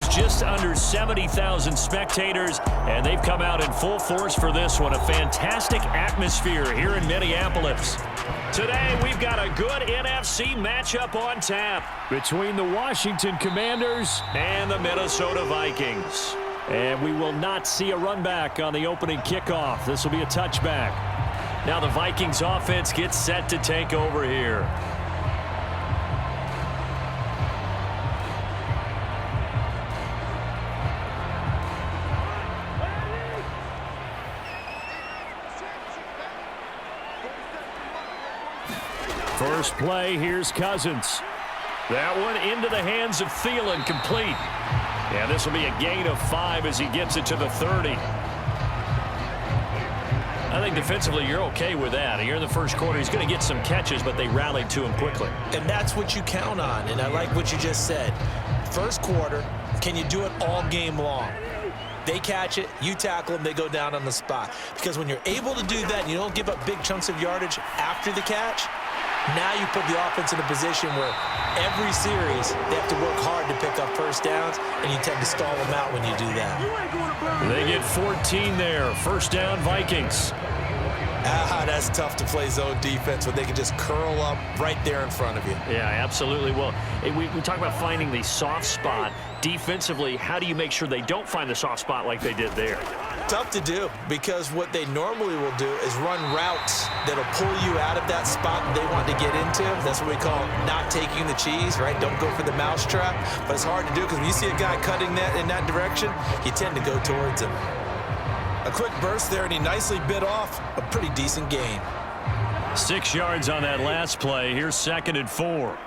holds just under 70,000 spectators, and they've come out in full force for this one. A fantastic atmosphere here in Minneapolis. Today, we've got a good NFC matchup on tap between the Washington Commanders and the Minnesota Vikings. And we will not see a run back on the opening kickoff. This will be a touchback. Now the Vikings offense gets set to take over here. First play, here's Cousins. That one into the hands of Thielen, complete. And this will be a gain of 5 as he gets it to the 30. I think defensively you're okay with that. Here in the first quarter, he's going to get some catches, but they rallied to him quickly. And that's what you count on, and I like what you just said. First quarter, can you do it all game long? They catch it, you tackle them, they go down on the spot. Because when you're able to do that and you don't give up big chunks of yardage after the catch, now you put the offense in a position where every series they have to work hard to pick up first downs, and you tend to stall them out when you do that. They get 14 there. First down, Vikings. That's tough to play zone defense when they can just curl up right there in front of you. Yeah, absolutely. Well, we talk about finding the soft spot. Defensively, how do you make sure they don't find the soft spot like they did there? Tough to do, because what they normally will do is run routes that'll pull you out of that spot they want to get into. That's what we call not taking the cheese, right? Don't go for the mousetrap. But it's hard to do because when you see a guy cutting that in that direction, you tend to go towards him. A quick burst there, and he nicely bit off a pretty decent gain. 6 yards on that last play. Here's 2nd and 4.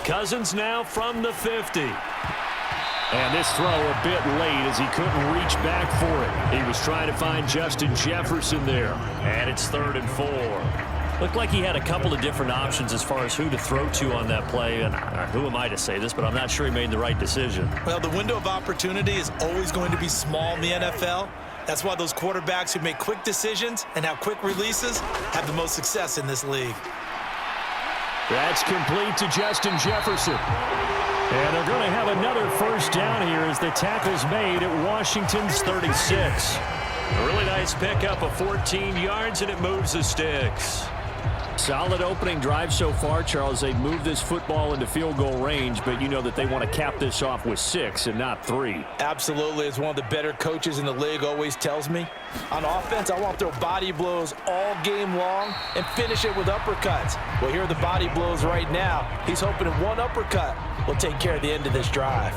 Cousins now from the 50. And this throw a bit late as he couldn't reach back for it. He was trying to find Justin Jefferson there. And it's 3rd and 4. Looked like he had a couple of different options as far as who to throw to on that play. And who am I to say this, but I'm not sure he made the right decision. Well, the window of opportunity is always going to be small in the NFL. That's why those quarterbacks who make quick decisions and have quick releases have the most success in this league. That's complete to Justin Jefferson. And they're going to have another first down here as the tackle's made at Washington's 36. A really nice pickup of 14 yards, and it moves the sticks. Solid opening drive so far, Charles. They've moved this football into field goal range, but you know that they want to cap this off with 6 and not 3. Absolutely. As one of the better coaches in the league always tells me, on offense, I want to throw body blows all game long and finish it with uppercuts. Well, here are the body blows right now. He's hoping that one uppercut will take care of the end of this drive.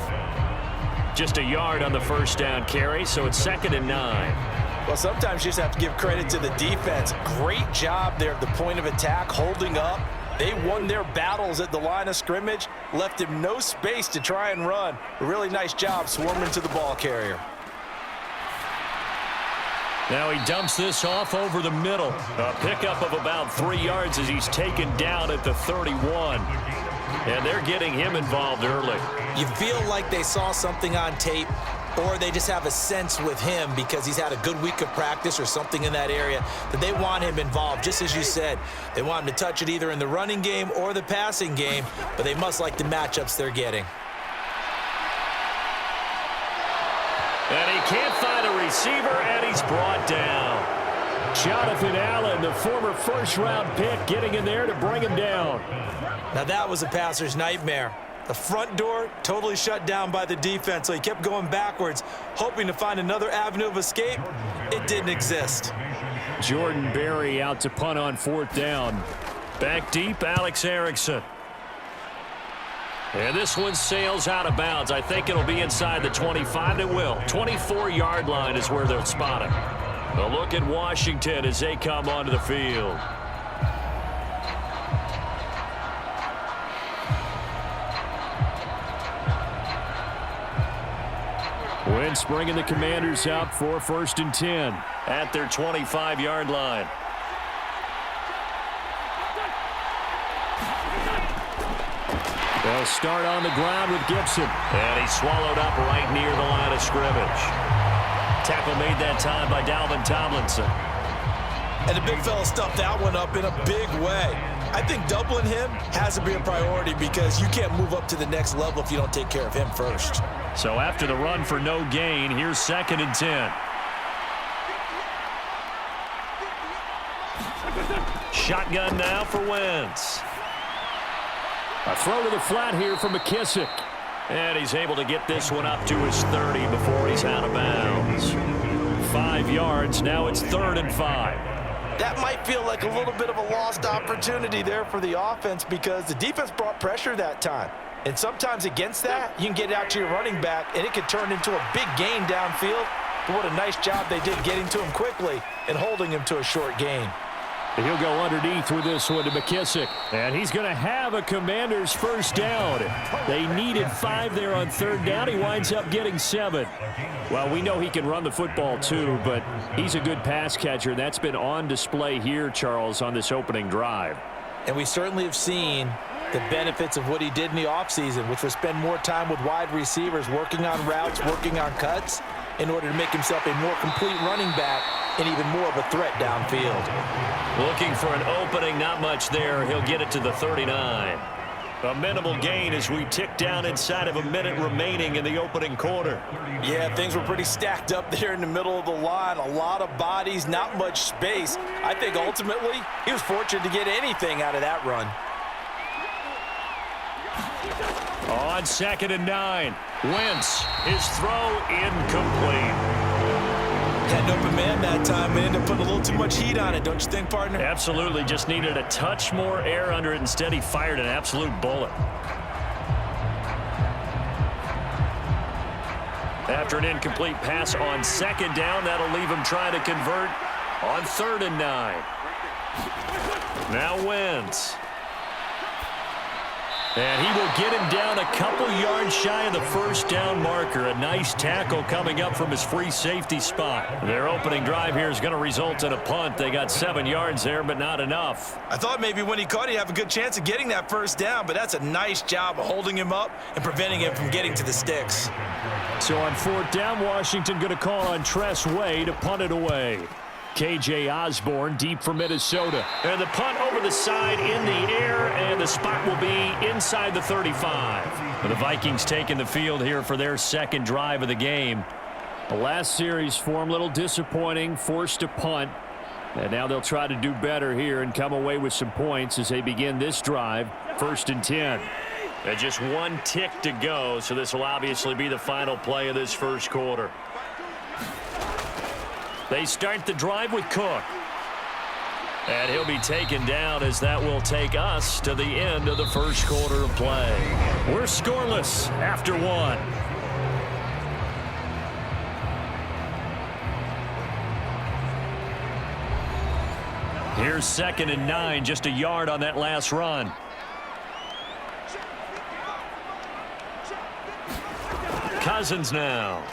Just a yard on the first down carry, so it's 2nd and 9. Well, sometimes you just have to give credit to the defense. Great job there at the point of attack, holding up. They won their battles at the line of scrimmage, left him no space to try and run. A really nice job swarming to the ball carrier. Now he dumps this off over the middle. A pickup of about 3 yards as he's taken down at the 31. And they're getting him involved early. You feel like they saw something on tape, or they just have a sense with him because he's had a good week of practice or something in that area that they want him involved. Just as you said, they want him to touch it either in the running game or the passing game, but they must like the matchups they're getting. And he can't find a receiver, and he's brought down. Jonathan Allen, the former first-round pick, getting in there to bring him down. Now that was a passer's nightmare. The front door totally shut down by the defense, so he kept going backwards, hoping to find another avenue of escape. It didn't exist. Jordan Berry out to punt on 4th down. Back deep, Alex Erickson. And this one sails out of bounds. I think it'll be inside the 25. It will. 24-yard line is where they'll spot him. A look at Washington as they come onto the field. Wentz bringing the Commanders out for 1st and 10 at their 25-yard line. They'll start on the ground with Gibson. And he's swallowed up right near the line of scrimmage. Tackle made that time by Dalvin Tomlinson. And the big fella stuffed that one up in a big way. I think doubling him has to be a priority because you can't move up to the next level if you don't take care of him first. So after the run for no gain, here's 2nd and 10. Shotgun now for Wentz. A throw to the flat here for McKissick. And he's able to get this one up to his 30 before he's out of bounds. 5 yards. Now it's 3rd and 5. That might feel like a little bit of a lost opportunity there for the offense because the defense brought pressure that time. And sometimes against that, you can get out to your running back, and it could turn into a big gain downfield. But what a nice job they did getting to him quickly and holding him to a short gain. He'll go underneath with this one to McKissick. And he's going to have a Commanders first down. They needed 5 there on 3rd down. He winds up getting 7. Well, we know he can run the football too, but he's a good pass catcher. That's been on display here, Charles, on this opening drive. And we certainly have seen the benefits of what he did in the offseason, which was spend more time with wide receivers, working on routes, working on cuts, in order to make himself a more complete running back and even more of a threat downfield. Looking for an opening, not much there. He'll get it to the 39. A minimal gain as we tick down inside of a minute remaining in the opening quarter. Yeah, things were pretty stacked up there in the middle of the line. A lot of bodies, not much space. I think ultimately he was fortunate to get anything out of that run. On 2nd and 9, Wentz, his throw incomplete. Had an open man that time, man, to put a little too much heat on it, don't you think, partner? Absolutely, just needed a touch more air under it. Instead, he fired an absolute bullet. After an incomplete pass on 2nd down, that'll leave him trying to convert on 3rd and 9. Now Wentz. And he will get him down a couple yards shy of the first down marker. A nice tackle coming up from his free safety spot. Their opening drive here is going to result in a punt. They got 7 yards there, but not enough. I thought maybe when he caught it, he'd have a good chance of getting that first down, but that's a nice job of holding him up and preventing him from getting to the sticks. So on 4th down, Washington going to call on Tress Way to punt it away. K.J. Osborne deep for Minnesota. And the punt over the side in the air, and the spot will be inside the 35. The Vikings taking the field here for their 2nd drive of the game. The last series for them, a little disappointing, forced to punt. And now they'll try to do better here and come away with some points as they begin this drive, 1st and 10. And just 1 tick to go, so this will obviously be the final play of this first quarter. They start the drive with Cook. And he'll be taken down as that will take us to the end of the first quarter of play. We're scoreless after 1. Here's 2nd and 9, just a yard on that last run. Cousins now.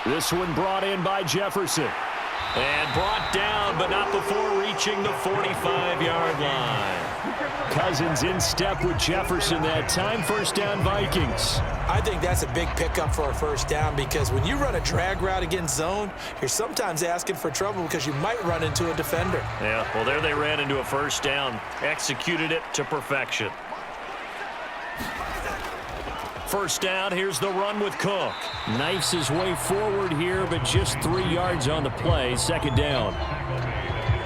This one brought in by Jefferson. And brought down, but not before reaching the 45-yard line. Cousins in step with Jefferson that time. First down, Vikings. I think that's a big pickup for a first down because when you run a drag route against zone, you're sometimes asking for trouble because you might run into a defender. Yeah, well, there they ran into a first down. Executed it to perfection. First down, here's the run with Cook. Knifes his way forward here, but just 3 yards on the play. 2nd down.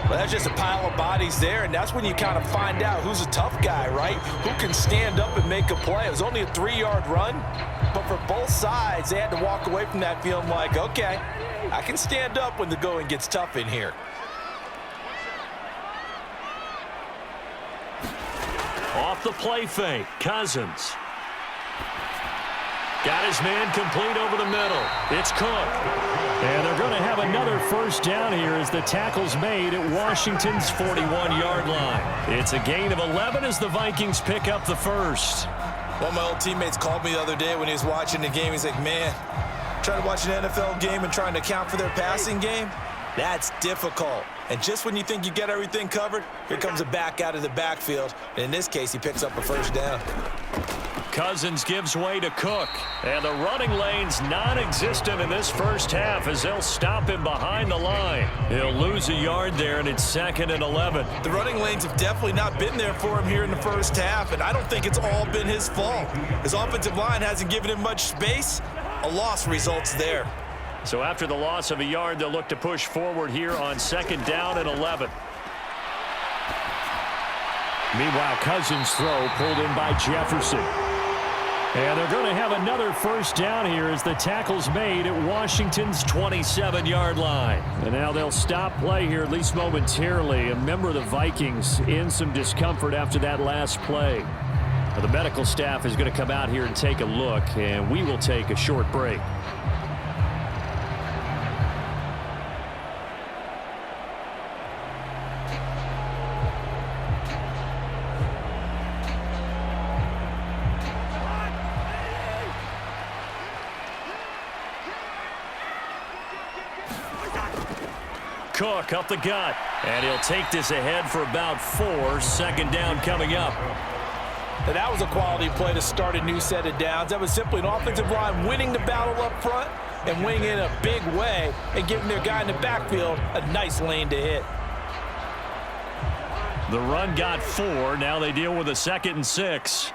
Well, that's just a pile of bodies there, and that's when you kind of find out who's a tough guy, right? Who can stand up and make a play. It was only a 3-yard run, but for both sides, they had to walk away from that feeling like, okay, I can stand up when the going gets tough in here. Off the play fake, Cousins. Got his man complete over the middle. It's Cook. And they're going to have another first down here as the tackle's made at Washington's 41-yard line. It's a gain of 11 as the Vikings pick up the first. One of my old teammates called me the other day when he was watching the game. He's like, man, trying to watch an NFL game and trying to account for their passing game, that's difficult. And just when you think you get everything covered, here comes a back out of the backfield. And in this case, he picks up a first down. Cousins gives way to Cook. And the running lane's non-existent in this first half as they'll stop him behind the line. He'll lose a yard there, and it's 2nd and 11. The running lanes have definitely not been there for him here in the first half, and I don't think it's all been his fault. His offensive line hasn't given him much space. A loss results there. So after the loss of a yard, they'll look to push forward here on 2nd down and 11. Meanwhile, Cousins' throw pulled in by Jefferson. And they're going to have another first down here as the tackle's made at Washington's 27-yard line. And now they'll stop play here, at least momentarily. A member of the Vikings in some discomfort after that last play. Now, the medical staff is going to come out here and take a look, and we will take a short break. Cook up the gut, and he'll take this ahead for about 4. 2nd down coming up. And that was a quality play to start a new set of downs. That was simply an offensive line winning the battle up front and winning in a big way and giving their guy in the backfield a nice lane to hit. The run got 4. Now they deal with a 2nd and 6.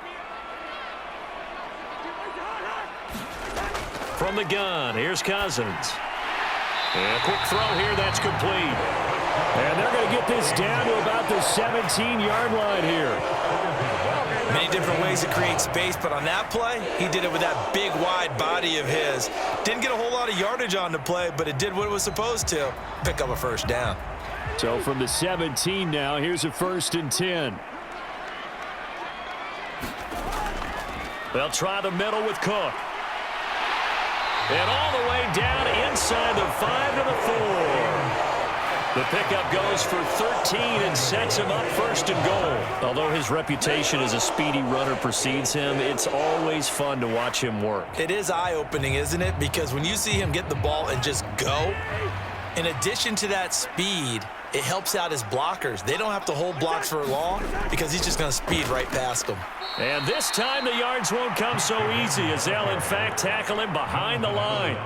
From the gun, here's Cousins. And a quick throw here, that's complete. And they're going to get this down to about the 17-yard line here. Many different ways to create space, but on that play, he did it with that big, wide body of his. Didn't get a whole lot of yardage on the play, but it did what it was supposed to. Pick up a first down. So from the 17 now, here's a 1st and 10. They'll try the middle with Cook. And all the way down inside the 5 to the 4. The pickup goes for 13 and sets him up 1st and goal. Although his reputation as a speedy runner precedes him, it's always fun to watch him work. It is eye-opening, isn't it? Because when you see him get the ball and just go, in addition to that speed, it helps out his blockers. They don't have to hold blocks for long because he's just going to speed right past them. And this time the yards won't come so easy as they'll, in fact, tackle him behind the line.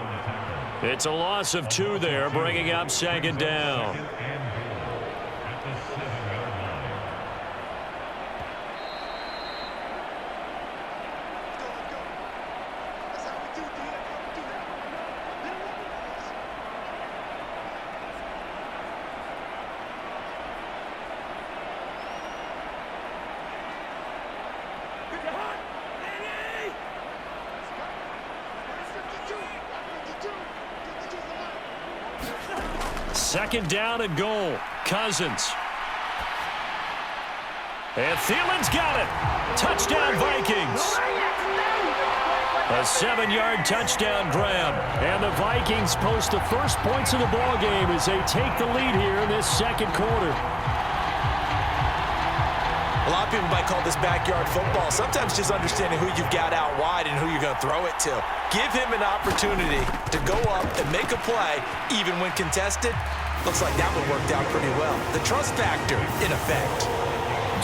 It's a loss of 2 there, bringing up 2nd down. Second down and goal. Cousins. And Thielen's got it. Touchdown, Vikings. A 7-yard touchdown grab. And the Vikings post the first points of the ball game as they take the lead here in this 2nd quarter. A lot of people might call this backyard football. Sometimes just understanding who you've got out wide and who you're going to throw it to. Give him an opportunity to go up and make a play, even when contested. Looks like that one worked out pretty well. The trust factor, in effect.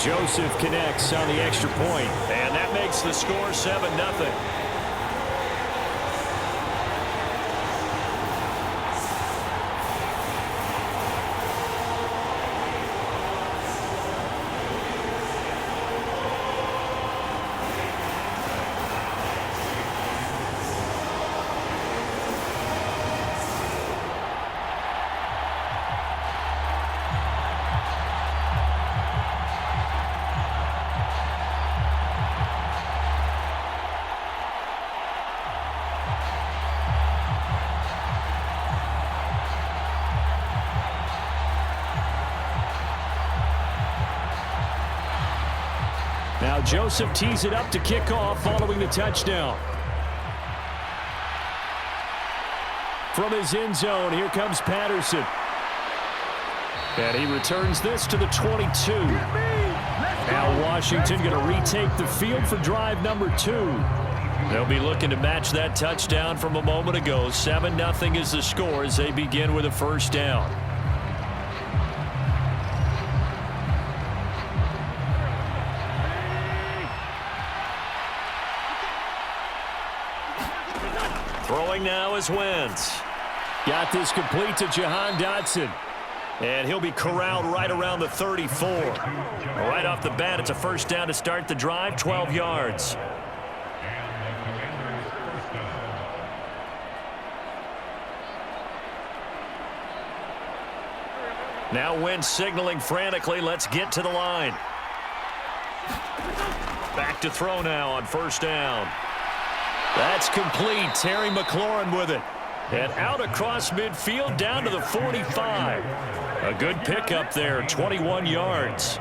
Joseph connects on the extra point. And that makes the score 7-0. Now Joseph tees it up to kick off following the touchdown. From his end zone, here comes Patterson. And he returns this to the 22. Now Washington going to retake the field for drive number 2. They'll be looking to match that touchdown from a moment ago. 7-0 is the score as they begin with a first down. Throwing now is Wentz. Got this complete to Jahan Dotson. And he'll be corralled right around the 34. Right off the bat, it's a first down to start the drive, 12 yards. Now Wentz signaling frantically, let's get to the line. Back to throw now on first down. That's complete. Terry McLaurin with it. And out across midfield down to the 45. A good pickup there, 21 yards.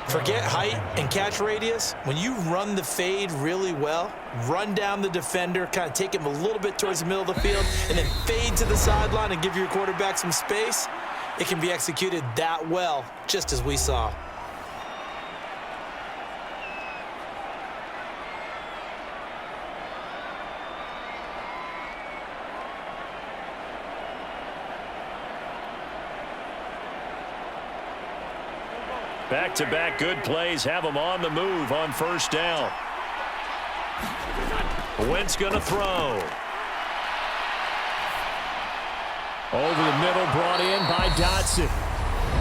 Forget height and catch radius. When you run the fade really well, run down the defender, kind of take him a little bit towards the middle of the field, and then fade to the sideline and give your quarterback some space, it can be executed that well, just as we saw. Back-to-back good plays have them on the move on first down. Wentz going to throw. Over the middle, brought in by Dotson.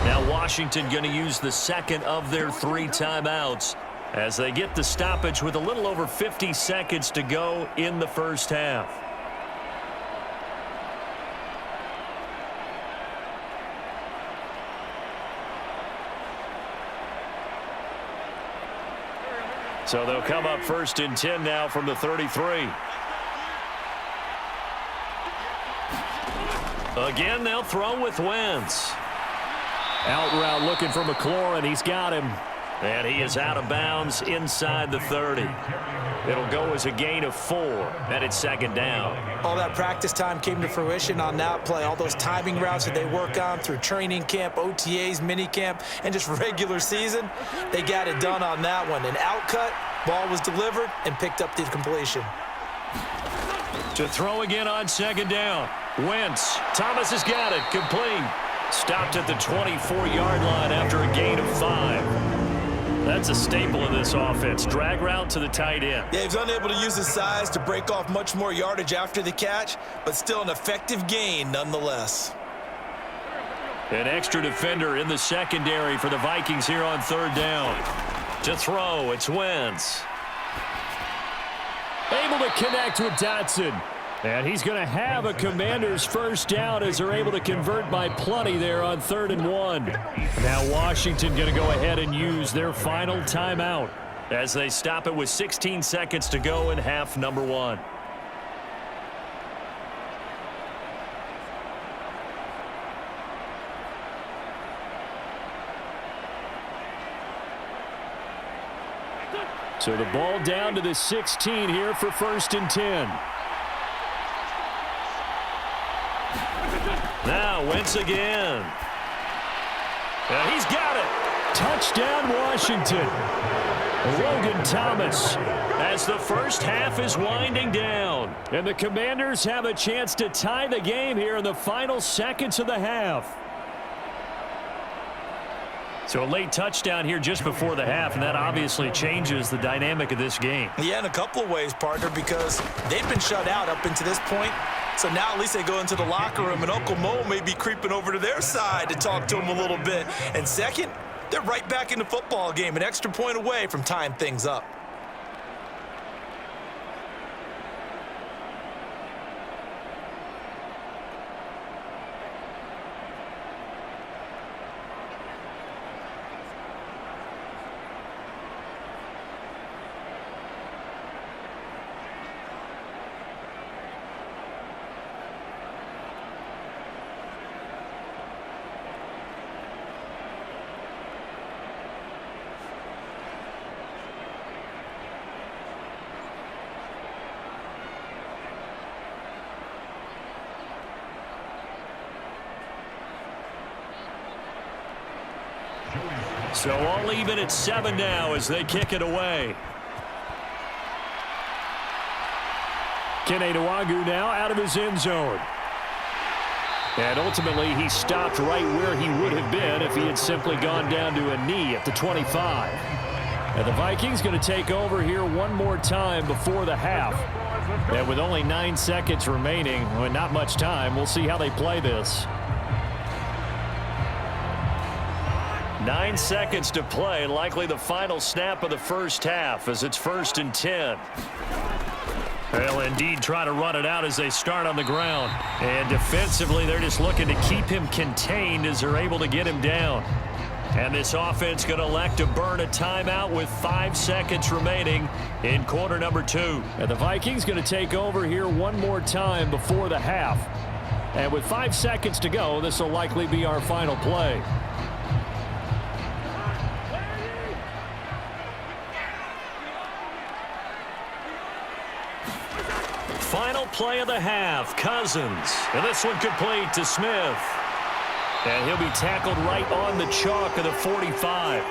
Now Washington going to use the second of their 3 timeouts as they get the stoppage with a little over 50 seconds to go in the first half. So they'll come up first and 10 now from the 33. Again, they'll throw with Wentz. Out route looking for McLaurin. He's got him. And he is out of bounds inside the 30. It'll go as a gain of 4, and it's second down. All that practice time came to fruition on that play. All those timing routes that they work on through training camp, OTAs, minicamp, and just regular season, they got it done on that one. An outcut, ball was delivered, and picked up the completion. To throw again on second down. Wentz. Thomas has got it. Complete. Stopped at the 24-yard line after a gain of 5. That's a staple of this offense. Drag route to the tight end. Yeah, he was unable to use his size to break off much more yardage after the catch, but still an effective gain nonetheless. An extra defender in the secondary for the Vikings here on third down. To throw, it's Wentz. Able to connect with Dotson. And he's going to have a Commander's first down as they're able to convert by plenty there on 3rd and 1. Now Washington going to go ahead and use their final timeout as they stop it with 16 seconds to go in half number 1. So the ball down to the 16 here for 1st and 10. Now Wentz again. And he's got it. Touchdown Washington. Logan Thomas. As the first half is winding down. And the Commanders have a chance to tie the game here in the final seconds of the half. So a late touchdown here just before the half, and that obviously changes the dynamic of this game. Yeah, in a couple of ways, partner, because they've been shut out up until this point. So now at least they go into the locker room, and Uncle Mo may be creeping over to their side to talk to him a little bit. And second, they're right back in the football game, an extra point away from tying things up. So all even at 7 now as they kick it away. Kene Nwangwu now out of his end zone. And ultimately he stopped right where he would have been if he had simply gone down to a knee at the 25. And the Vikings going to take over here one more time before the half. And with only 9 seconds remaining, well, not much time, we'll see how they play this. 9 seconds to play, likely the final snap of the first half as it's 1st and 10. They'll indeed try to run it out as they start on the ground. And defensively, they're just looking to keep him contained as they're able to get him down. And this offense going to elect to burn a timeout with 5 seconds remaining in quarter number 2. And the Vikings going to take over here one more time before the half. And with 5 seconds to go, this will likely be our final play. Final play of the half, Cousins. And this one complete to Smith. And he'll be tackled right on the chalk of the 45.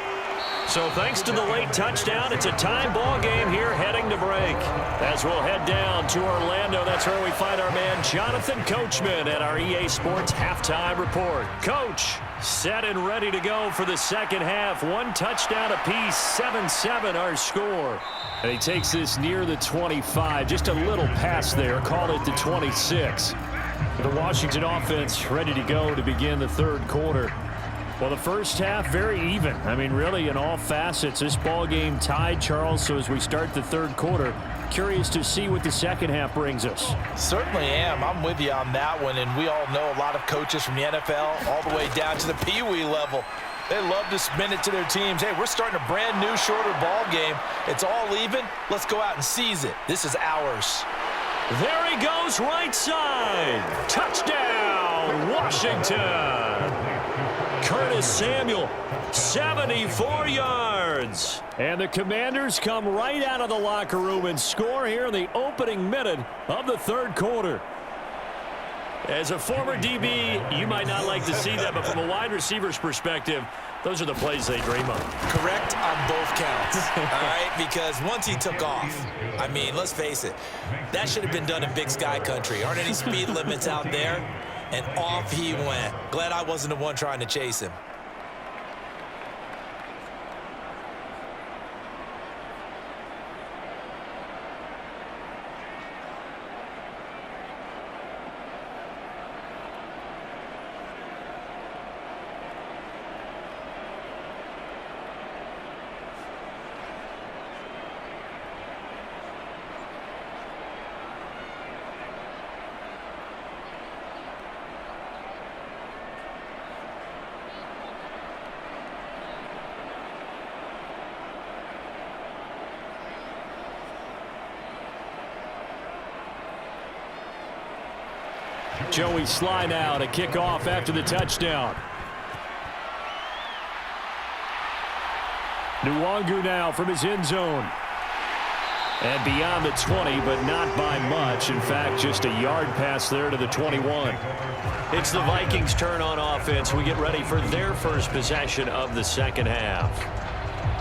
So thanks to the late touchdown, it's a time ball game here heading to break. As we'll head down to Orlando, that's where we find our man Jonathan Coachman at our EA Sports Halftime Report. Coach, set and ready to go for the second half. 1 touchdown apiece, 7-7 our score. And he takes this near the 25, just a little pass there, call it the 26. The Washington offense ready to go to begin the third quarter. Well, the first half, very even. I mean, really, in all facets, this ball game tied, Charles. So as we start the third quarter, curious to see what the second half brings us. Certainly am. I'm with you on that one. And we all know a lot of coaches from the NFL all the way down to the Pee-wee level. They love to spin it to their teams. Hey, we're starting a brand new, shorter ball game. It's all even. Let's go out and seize it. This is ours. There he goes, right side. Touchdown, Washington. Curtis Samuel, 74 yards. And the Commanders come right out of the locker room and score here in the opening minute of the third quarter. As a former DB, you might not like to see that, but from a wide receiver's perspective, those are the plays they dream of. Correct on both counts, all right? Because once he took off, I mean, let's face it, that should have been done in Big Sky Country. Aren't any speed limits out there? And off he went. Glad I wasn't the one trying to chase him. Joey Sly now to kick off after the touchdown. Nwangu now from his end zone. And beyond the 20, but not by much. In fact, just a yard pass there to the 21. It's the Vikings' turn on offense. We get ready for their first possession of the second half.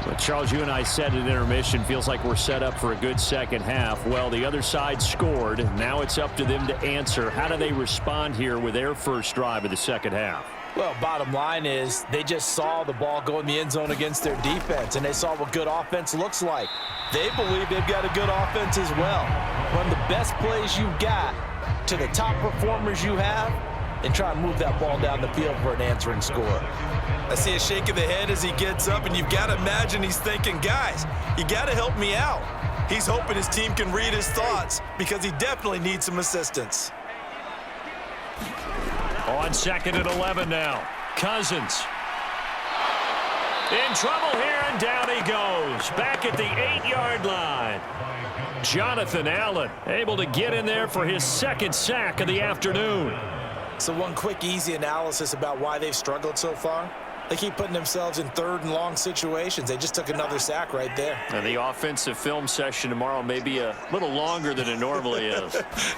But Charles, you and I said at intermission, feels like we're set up for a good second half. Well, the other side scored. Now it's up to them to answer. How do they respond here with their first drive of the second half? Well, bottom line is they just saw the ball go in the end zone against their defense, and they saw what good offense looks like. They believe they've got a good offense as well. Run the best plays you've got to the top performers you have, and try and move that ball down the field for an answering score. I see a shake of the head as he gets up, and you've got to imagine he's thinking, guys, you got to help me out. He's hoping his team can read his thoughts because he definitely needs some assistance. On 2nd and 11 now. Cousins. In trouble here, and down he goes. Back at the 8-yard line. Jonathan Allen able to get in there for his second sack of the afternoon. So one quick, easy analysis about why they've struggled so far. They keep putting themselves in third and long situations. They just took another sack right there. And the offensive film session tomorrow may be a little longer than it normally is.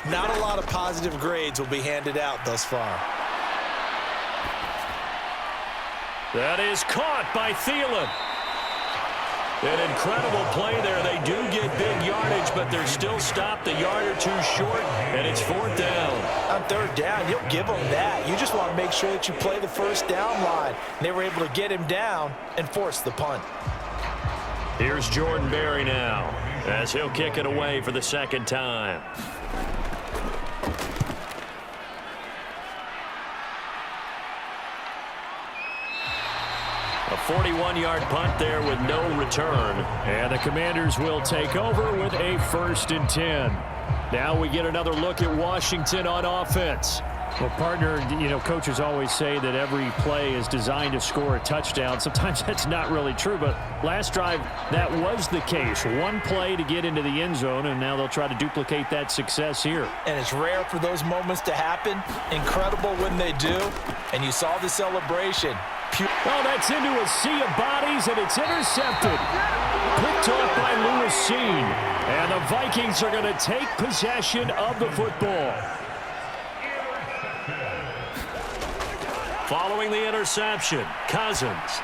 Not a lot of positive grades will be handed out thus far. That is caught by Thielen. An incredible play there. They do get big yardage, but they're still stopped a yard or two short, and it's 4th down. On 3rd down, you'll give them that. You just want to make sure that you play the first down line. And they were able to get him down and force the punt. Here's Jordan Berry now, as he'll kick it away for the second time. A 41-yard punt there with no return. And the Commanders will take over with a 1st and 10. Now we get another look at Washington on offense. Well, partner, coaches always say that every play is designed to score a touchdown. Sometimes that's not really true, but last drive, that was the case. One play to get into the end zone, and now they'll try to duplicate that success here. And it's rare for those moments to happen. Incredible when they do. And you saw the celebration. Oh, that's into a sea of bodies, and it's intercepted. Picked off by Lewis Seen. And the Vikings are going to take possession of the football. Following the interception, Cousins.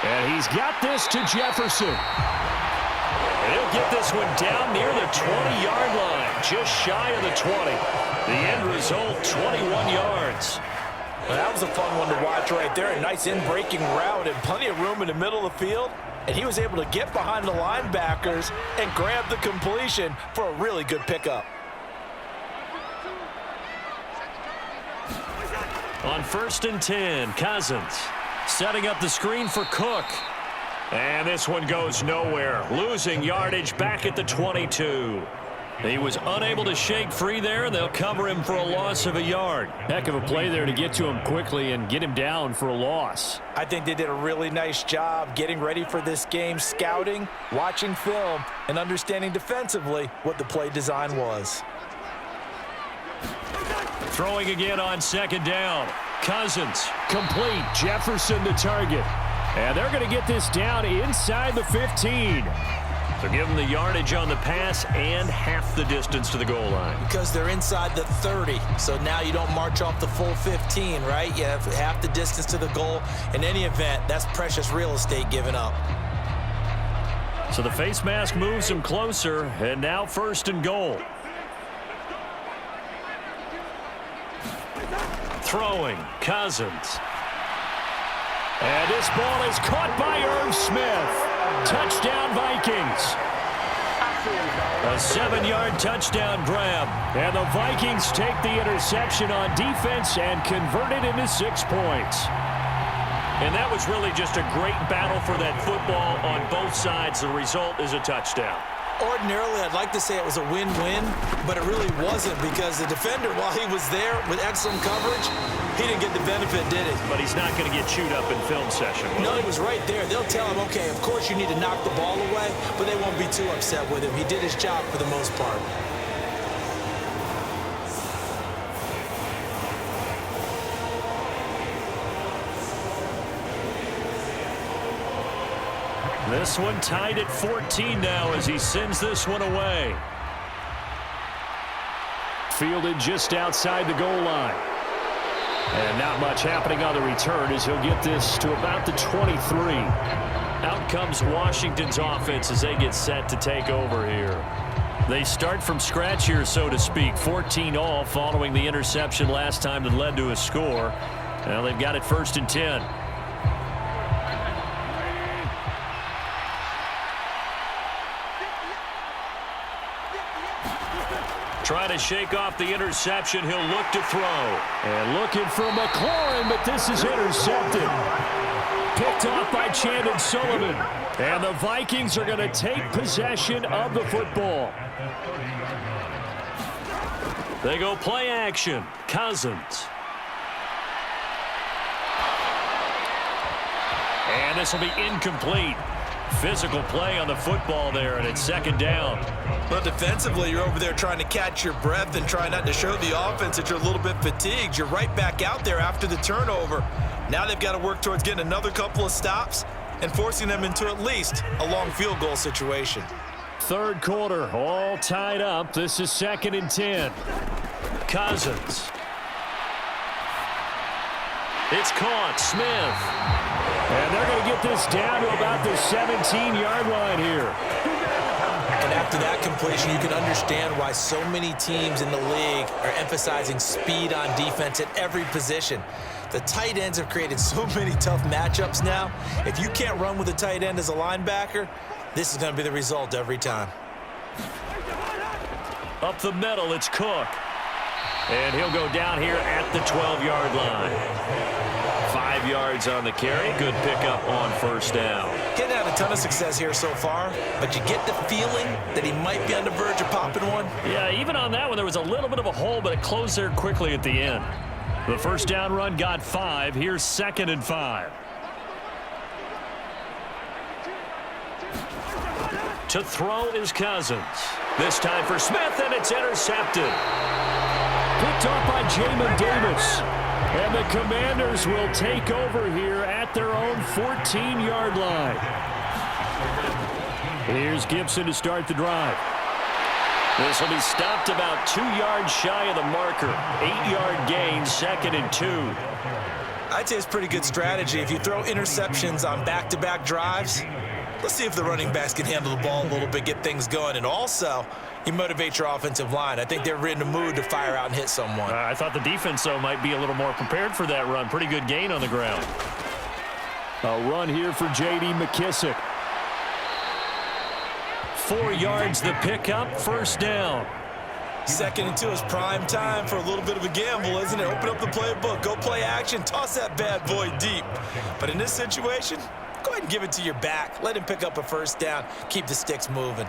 And he's got this to Jefferson. And he'll get this one down near the 20-yard line, just shy of the 20. The end result, 21 yards. Well, that was a fun one to watch right there. A nice in-breaking route and plenty of room in the middle of the field. And he was able to get behind the linebackers and grab the completion for a really good pickup. On 1st and 10, Cousins setting up the screen for Cook. And this one goes nowhere, losing yardage back at the 22. He was unable to shake free there, and they'll cover him for a loss of a yard. Heck of a play there to get to him quickly and get him down for a loss. I think they did a really nice job getting ready for this game, scouting, watching film, and understanding defensively what the play design was. Throwing again on 2nd down. Cousins. Complete. Jefferson the target. And they're going to get this down inside the 15. So give them the yardage on the pass and half the distance to the goal line. Because they're inside the 30. So now you don't march off the full 15, right? You have half the distance to the goal. In any event, that's precious real estate given up. So the face mask moves him closer, and now 1st and goal. Throwing, Cousins. And this ball is caught by Irv Smith. Touchdown, Vikings. A 7-yard touchdown grab. And the Vikings take the interception on defense and convert it into 6 points. And that was really just a great battle for that football on both sides. The result is a touchdown. Ordinarily, I'd like to say it was a win-win, but it really wasn't because the defender, while he was there with excellent coverage, he didn't get the benefit, did it? But he's not going to get chewed up in film session. No, he was right there. They'll tell him, okay, of course you need to knock the ball away, but they won't be too upset with him. He did his job for the most part. This one tied at 14 now as he sends this one away. Fielded just outside the goal line. And not much happening on the return as he'll get this to about the 23. Out comes Washington's offense as they get set to take over here. They start from scratch here, so to speak. 14 all following the interception last time that led to a score. Now they've got it 1st and 10. Trying to shake off the interception. He'll look to throw. And looking for McLaurin, but this is intercepted. Picked off by Chandon Sullivan. And the Vikings are going to take possession of the football. They go play action. Cousins. And this will be incomplete. Physical play on the football there, and it's 2nd down. But defensively, you're over there trying to catch your breath and try not to show the offense that you're a little bit fatigued. You're right back out there after the turnover. Now they've got to work towards getting another couple of stops and forcing them into at least a long field goal situation. 3rd quarter, all tied up. This is 2nd and 10. Cousins. It's caught. Smith. And they're going to get this down to about the 17-yard line here. And after that completion, you can understand why so many teams in the league are emphasizing speed on defense at every position. The tight ends have created so many tough matchups now. If you can't run with a tight end as a linebacker, this is going to be the result every time. Up the middle, it's Cook. And he'll go down here at the 12-yard line. 5 yards on the carry. Good pickup on first down. Getting had a ton of success here so far, but you get the feeling that he might be on the verge of popping one. Yeah, even on that one, there was a little bit of a hole, but it closed there quickly at the end. The first down run got 5. Here's 2nd and 5. To throw is Cousins. This time for Smith, and it's intercepted. Picked off by Jamin Davis. And the Commanders will take over here at their own 14-yard line. Here's Gibson to start the drive. This will be stopped about 2 yards shy of the marker. 8-yard gain, 2nd and 2. I'd say it's pretty good strategy. If you throw interceptions on back-to-back drives, let's see if the running backs can handle the ball a little bit, get things going. And also, you motivate your offensive line. I think they're in the mood to fire out and hit someone. I thought the defense, though, might be a little more prepared for that run. Pretty good gain on the ground. A run here for J.D. McKissick. 4 yards the pickup, first down. 2nd and 2 is prime time for a little bit of a gamble, isn't it? Open up the playbook, go play action, toss that bad boy deep. But in this situation, go ahead and give it to your back. Let him pick up a first down. Keep the sticks moving.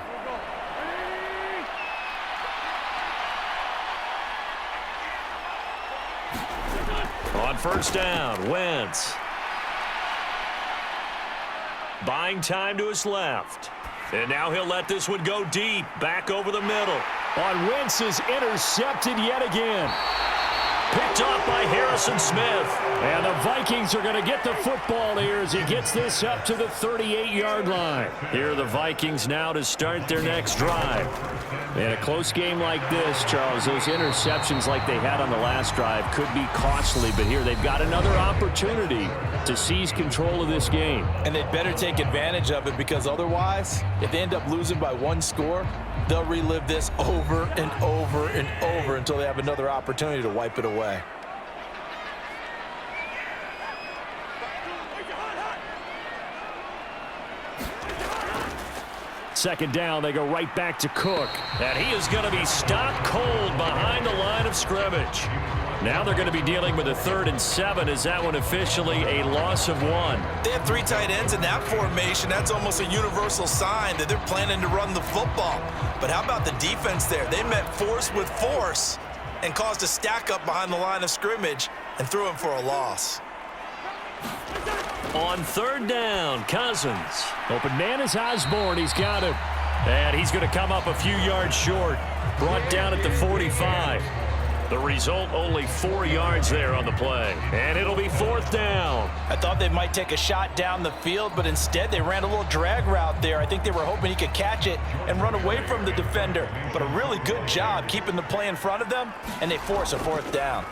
On first down, Wentz. Buying time to his left. And now he'll let this one go deep, back over the middle. On Wentz is intercepted yet again. Picked off by Harrison Smith. And the Vikings are going to get the football here as he gets this up to the 38-yard line. Here are the Vikings now to start their next drive. In a close game like this, Charles, those interceptions like they had on the last drive could be costly, but here they've got another opportunity to seize control of this game. And they'd better take advantage of it, because otherwise, if they end up losing by 1 score, they'll relive this over and over and over until they have another opportunity to wipe it away. Second down, they go right back to Cook. And he is going to be stopped cold behind the line of scrimmage. Now they're going to be dealing with a 3rd and 7. Is that one officially a loss of 1? They have 3 tight ends in that formation. That's almost a universal sign that they're planning to run the football. But how about the defense there? They met force with force and caused a stack up behind the line of scrimmage and threw him for a loss. On 3rd down, Cousins. Open man is Osborne. He's got him. And he's going to come up a few yards short. Brought down at the 45. The result, only 4 yards there on the play. And it'll be 4th down. I thought they might take a shot down the field, but instead they ran a little drag route there. I think they were hoping he could catch it and run away from the defender. But a really good job keeping the play in front of them, and they force a 4th down.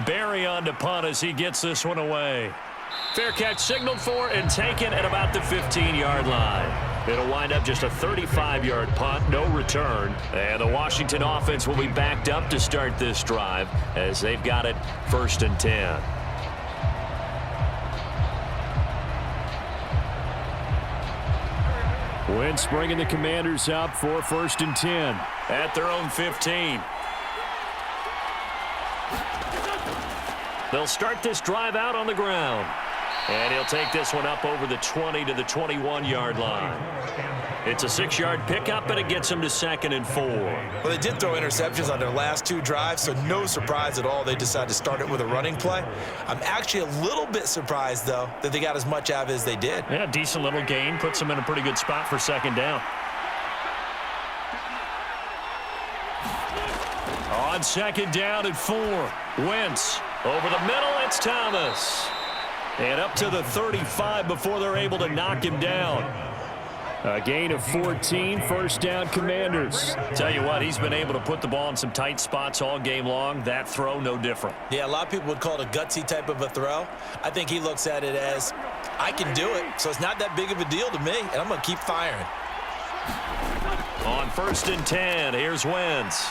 Barry on to punt as he gets this one away. Fair catch signaled for and taken at about the 15-yard line. It'll wind up just a 35-yard punt, no return. And the Washington offense will be backed up to start this drive as they've got it 1st and 10. Wentz bringing the Commanders up for 1st and 10. At their own 15. They'll start this drive out on the ground. And he'll take this one up over the 20 to the 21-yard line. It's a 6-yard pickup, and it gets him to 2nd and 4. Well, they did throw interceptions on their last 2 drives, so no surprise at all they decided to start it with a running play. I'm actually a little bit surprised, though, that they got as much out of it as they did. Yeah, decent little gain. Puts them in a pretty good spot for 2nd down. On 2nd down at 4. Wentz. Over the middle, it's Thomas. And up to the 35 before they're able to knock him down. A gain of 14, 1st down Commanders. Tell you what, he's been able to put the ball in some tight spots all game long. That throw, no different. Yeah, a lot of people would call it a gutsy type of a throw. I think he looks at it as, I can do it, so it's not that big of a deal to me, and I'm going to keep firing. On 1st and 10, here's Wentz.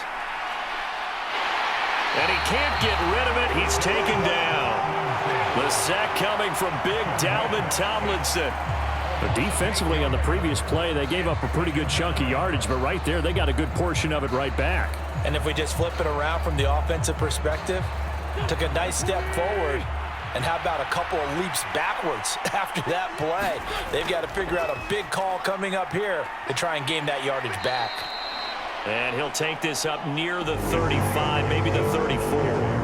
And he can't get rid of it. He's taken down. The sack coming from big Dalvin Tomlinson. But defensively on the previous play, they gave up a pretty good chunk of yardage, but right there, they got a good portion of it right back. And if we just flip it around from the offensive perspective, took a nice step forward, and how about a couple of leaps backwards after that play? They've got to figure out a big call coming up here to try and gain that yardage back. And he'll take this up near the 35, maybe the 34.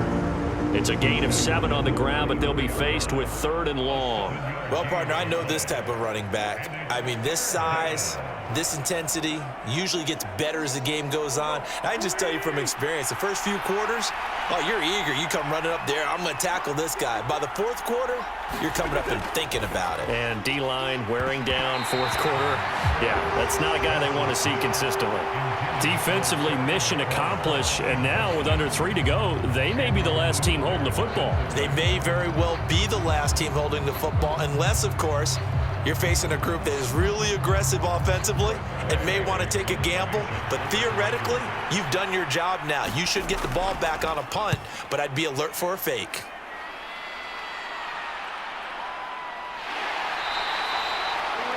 It's a gain of 7 on the ground, but they'll be faced with 3rd and long. Well, partner, I know this type of running back. I mean, this size, this intensity usually gets better as the game goes on. And I just tell you from experience, the first few quarters, oh, you're eager. You come running up there, I'm going to tackle this guy. By the 4th quarter, you're coming up and thinking about it. And D-line wearing down 4th quarter. Yeah, that's not a guy they want to see consistently. Defensively, mission accomplished, and now with under 3 to go, they may be the last team holding the football. They may very well be the last team holding the football, unless, of course, you're facing a group that is really aggressive offensively and may want to take a gamble. But theoretically, you've done your job now. You should get the ball back on a punt, but I'd be alert for a fake.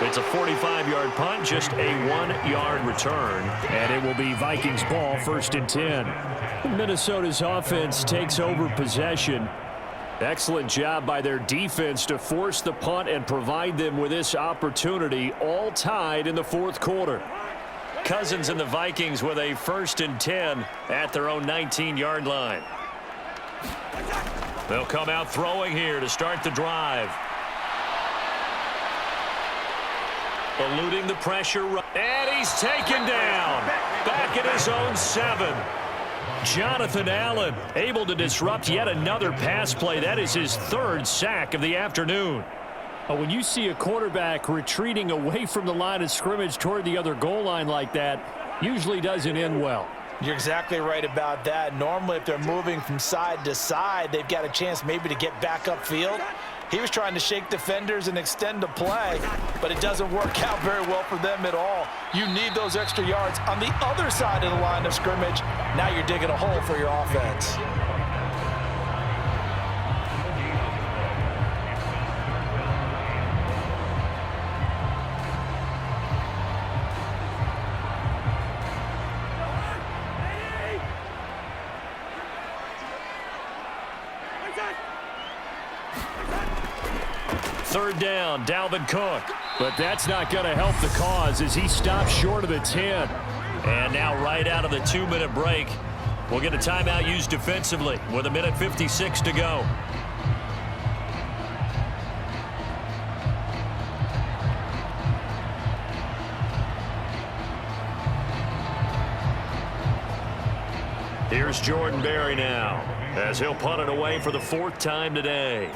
It's a 45-yard punt, just a 1-yard return. And it will be Vikings ball, 1st and 10. Minnesota's offense takes over possession. Excellent job by their defense to force the punt and provide them with this opportunity, all tied in the 4th quarter. Cousins and the Vikings with a 1st and 10 at their own 19-yard line. They'll come out throwing here to start the drive. Eluding the pressure, and he's taken down. Back at his own 7. Jonathan Allen able to disrupt yet another pass play. That is his 3rd sack of the afternoon. When you see a quarterback retreating away from the line of scrimmage toward the other goal line like that, usually doesn't end well. You're exactly right about that. Normally, if they're moving from side to side, they've got a chance maybe to get back upfield. He was trying to shake defenders and extend the play, but it doesn't work out very well for them at all. You need those extra yards on the other side of the line of scrimmage. Now you're digging a hole for your offense. Third down, Dalvin Cook. But that's not going to help the cause as he stops short of the 10. And now right out of the 2-minute break, we'll get a timeout used defensively with 1:56 to go. Here's Jordan Berry now as he'll punt it away for the 4th time today.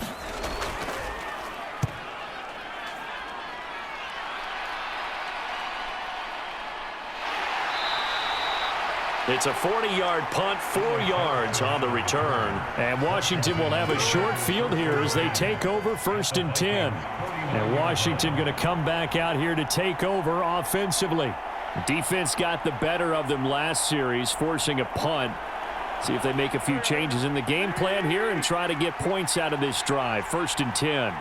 It's a 40-yard punt, 4 yards on the return. And Washington will have a short field here as they take over 1st and 10. And Washington going to come back out here to take over offensively. The defense got the better of them last series, forcing a punt. See if they make a few changes in the game plan here and try to get points out of this drive. 1st and 10.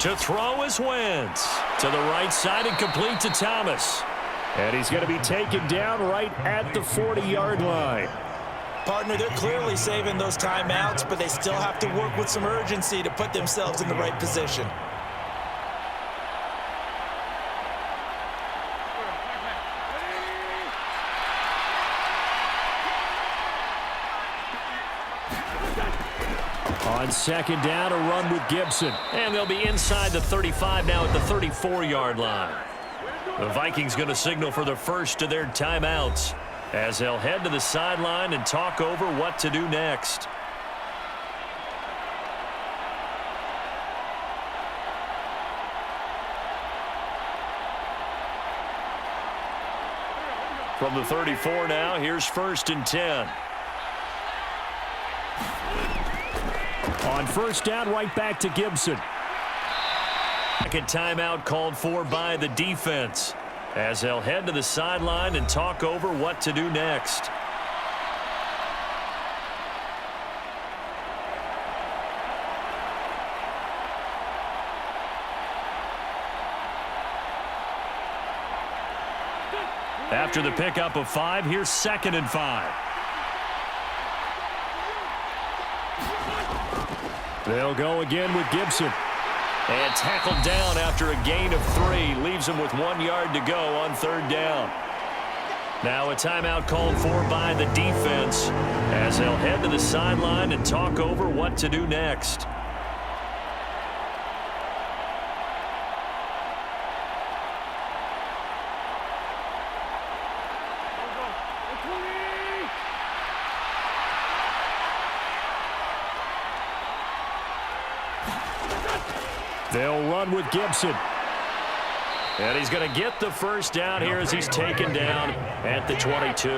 To throw is Wentz. To the right side and complete to Thomas. And he's going to be taken down right at the 40-yard line. Partner, they're clearly saving those timeouts, but they still have to work with some urgency to put themselves in the right position. On 2nd down, a run with Gibson. And they'll be inside the 35 now at the 34-yard line. The Vikings going to signal for the first of their timeouts as they'll head to the sideline and talk over what to do next. From the 34 now, here's 1st and 10. On 1st down, right back to Gibson. Second timeout called for by the defense as they'll head to the sideline and talk over what to do next. After the pickup of 5, here's 2nd and 5. They'll go again with Gibson. And tackled down after a gain of 3. Leaves him with 1 yard to go on 3rd down. Now a timeout called for by the defense as they'll head to the sideline and talk over what to do next. They'll run with Gibson. And he's going to get the 1st down here as he's taken down at the 22.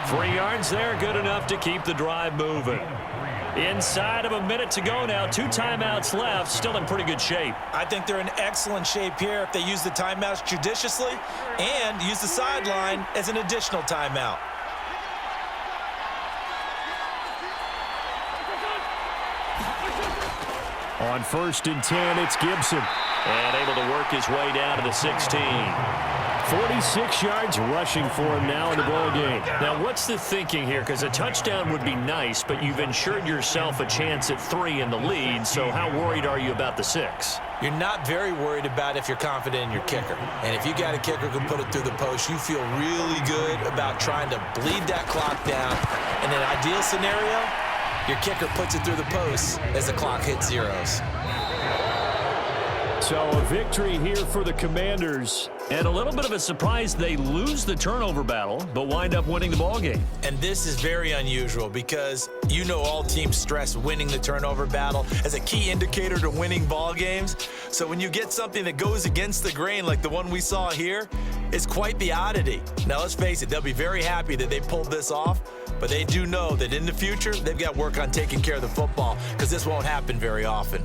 3 yards there, good enough to keep the drive moving. Inside of a minute to go now, 2 timeouts left, still in pretty good shape. I think they're in excellent shape here if they use the timeouts judiciously and use the sideline as an additional timeout. On 1st and 10, it's Gibson. And able to work his way down to the 16. 46 yards rushing for him now in the ball game. Now, what's the thinking here? Because a touchdown would be nice, but you've ensured yourself a chance at 3 in the lead, so how worried are you about the 6? You're not very worried about if you're confident in your kicker. And if you got a kicker who can put it through the post, you feel really good about trying to bleed that clock down. In an ideal scenario, your kicker puts it through the post as the clock hits zeros. So a victory here for the Commanders. And a little bit of a surprise, they lose the turnover battle, but wind up winning the ball game. And this is very unusual because you know all teams stress winning the turnover battle as a key indicator to winning ball games. So when you get something that goes against the grain like the one we saw here, it's quite the oddity. Now let's face it, they'll be very happy that they pulled this off, but they do know that in the future, they've got to work on taking care of the football because this won't happen very often.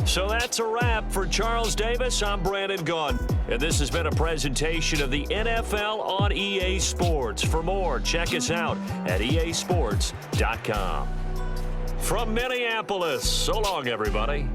So that's a wrap for Charles Davis. I'm Brandon Gunn, and this has been a presentation of the NFL on EA Sports. For more, check us out at easports.com. From Minneapolis, so long, everybody.